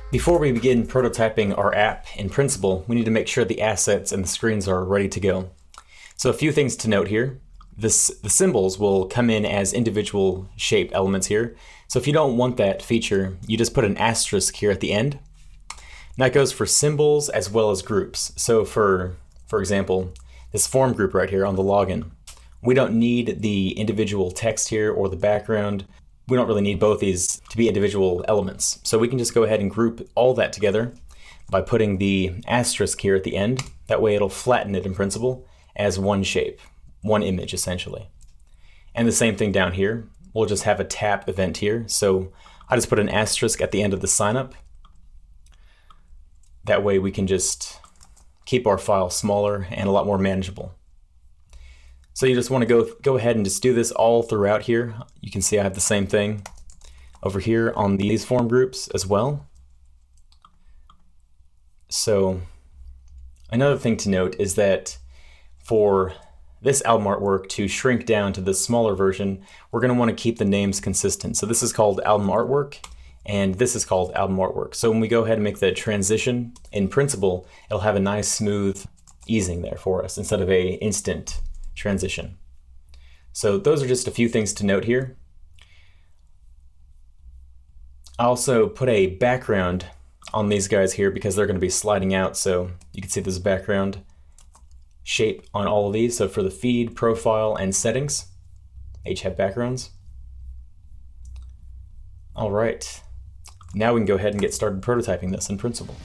Before we begin prototyping our app in Principle, we need to make sure the assets and the screens are ready to go. So a few things to note here. The symbols will come in as individual shape elements here. So if you don't want that feature, you just put an asterisk here at the end. And that goes for symbols as well as groups. So for example, this form group right here on the login, we don't need the individual text here or the background. We don't really need both these to be individual elements. So we can just go ahead and group all that together by putting the asterisk here at the end. That way it'll flatten it in Principle as one shape, one image essentially. And the same thing down here. We'll just have a tap event here. So I just put an asterisk at the end of the signup. That way we can just keep our file smaller and a lot more manageable. So you just want to go ahead and just do this all throughout here. You can see I have the same thing over here on these form groups as well. So another thing to note is that for this album artwork to shrink down to the smaller version, we're going to want to keep the names consistent. So this is called album artwork, and this is called album artwork. So when we go ahead and make the transition in Principle, it'll have a nice smooth easing there for us instead of a instant transition. So those are just a few things to note here. I also put a background on these guys here because they're going to be sliding out. So you can see this background shape on all of these. So for the feed, profile, and settings, each have backgrounds. All right, now we can go ahead and get started prototyping this in Principle.